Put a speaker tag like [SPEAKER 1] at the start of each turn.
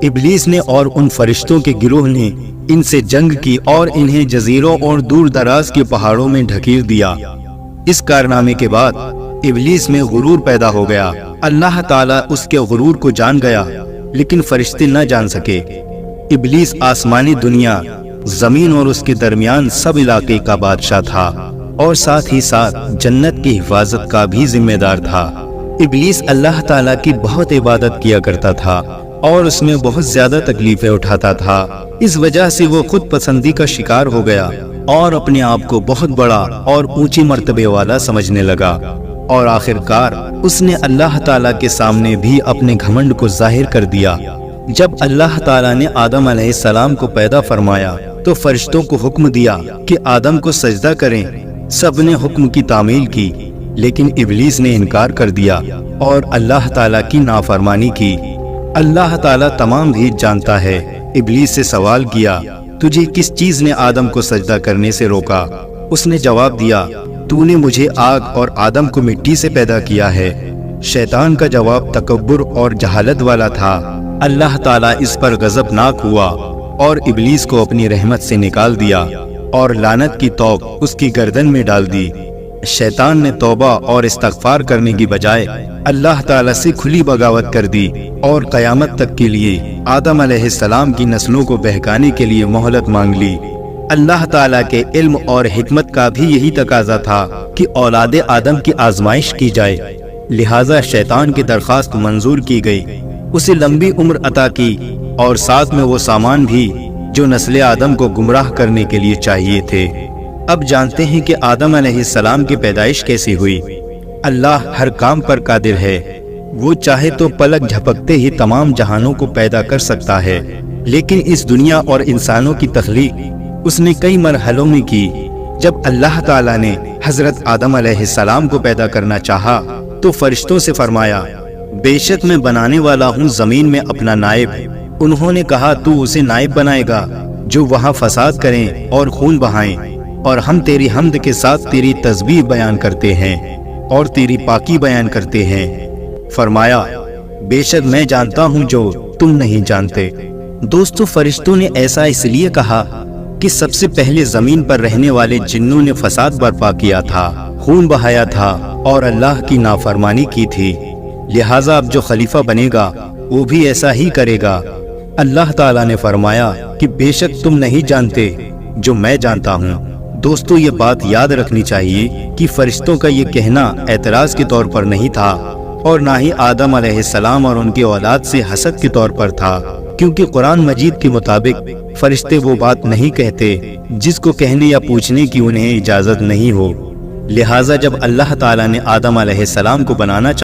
[SPEAKER 1] ابلیس نے اور ان فرشتوں کے گروہ نے ان سے جنگ کی اور انہیں جزیروں اور دور دراز کے پہاڑوں میں ڈھکیل دیا۔ اس کارنامے کے بعد ابلیس میں غرور پیدا ہو گیا۔ اللہ تعالیٰ اس کے غرور کو جان گیا، لیکن فرشتے نہ جان سکے۔ ابلیس آسمانی دنیا، زمین اور اس کے درمیان سب علاقے کا بادشاہ تھا، اور ساتھ ہی ساتھ جنت کی حفاظت کا بھی ذمہ دار تھا۔ ابلیس اللہ تعالیٰ کی بہت عبادت کیا کرتا تھا اور اس میں بہت زیادہ تکلیفیں اٹھاتا تھا۔ اس وجہ سے وہ خود پسندی کا شکار ہو گیا اور اپنے آپ کو بہت بڑا اور اونچی مرتبے والا سمجھنے لگا، اور آخر کار اس نے اللہ تعالیٰ کے سامنے بھی اپنے گھمنڈ کو ظاہر کر دیا۔ جب اللہ تعالیٰ نے آدم علیہ السلام کو پیدا فرمایا تو فرشتوں کو حکم دیا کہ آدم کو سجدہ کریں۔ سب نے حکم کی تعمیل کی، لیکن ابلیس نے انکار کر دیا اور اللہ تعالیٰ کی نافرمانی کی۔ اللہ تعالیٰ تمام بھی جانتا ہے۔ ابلیس سے سوال کیا، تجھے کس چیز نے آدم کو سجدہ کرنے سے روکا؟ اس نے جواب دیا، تو نے مجھے آگ اور آدم کو مٹی سے پیدا کیا ہے۔ شیطان کا جواب تکبر اور جہالت والا تھا۔ اللہ تعالیٰ اس پر غضبناک ہوا اور ابلیس کو اپنی رحمت سے نکال دیا اور لعنت کی توق اس کی گردن میں ڈال دی۔ شیطان نے توبہ اور استغفار کرنے کی بجائے اللہ تعالیٰ سے کھلی بغاوت کر دی اور قیامت تک کے لیے آدم علیہ السلام کی نسلوں کو بہکانے کے لیے مہلت مانگ لی۔ اللہ تعالیٰ کے علم اور حکمت کا بھی یہی تقاضا تھا کہ اولاد آدم کی آزمائش کی جائے، لہٰذا شیطان کی درخواست منظور کی گئی، اسے لمبی عمر عطا کی اور ساتھ میں وہ سامان بھی جو نسل آدم کو گمراہ کرنے کے لیے چاہیے تھے۔ اب جانتے ہیں کہ آدم علیہ السلام کی پیدائش کیسی ہوئی۔ اللہ ہر کام پر قادر ہے، وہ چاہے تو پلک جھپکتے ہی تمام جہانوں کو پیدا کر سکتا ہے، لیکن اس دنیا اور انسانوں کی تخلیق اس نے کئی مرحلوں میں کی۔ جب اللہ تعالیٰ نے حضرت آدم علیہ السلام کو پیدا کرنا چاہا تو فرشتوں سے فرمایا، بے شک میں بنانے والا ہوں زمین میں اپنا نائب۔ انہوں نے کہا، تو اسے نائب بنائے گا جو وہاں فساد کریں اور خون بہائیں، اور ہم تیری حمد کے ساتھ تیری تسبیح بیان کرتے ہیں اور تیری پاکی بیان کرتے ہیں۔ فرمایا، بے شک میں جانتا ہوں جو تم نہیں جانتے۔ دوستو، فرشتوں نے ایسا اس لیے کہا کہ سب سے پہلے زمین پر رہنے والے جنوں نے فساد برپا کیا تھا، خون بہایا تھا اور اللہ کی نافرمانی کی تھی، لہٰذا اب جو خلیفہ بنے گا وہ بھی ایسا ہی کرے گا۔ اللہ تعالیٰ نے فرمایا کہ بے شک تم نہیں جانتے جو میں جانتا ہوں۔ دوستو، یہ بات یاد رکھنی چاہیے کہ فرشتوں کا یہ کہنا اعتراض کے طور پر نہیں تھا اور نہ ہی آدم علیہ السلام اور ان کی اولاد سے حسد کے طور پر تھا، کیونکہ قرآن مجید کے مطابق فرشتے وہ بات نہیں کہتے جس کو کہنے یا پوچھنے کی انہیں اجازت نہیں ہو۔ لہٰذا جب اللہ تعالیٰ نے آدم علیہ السلام کو بنانا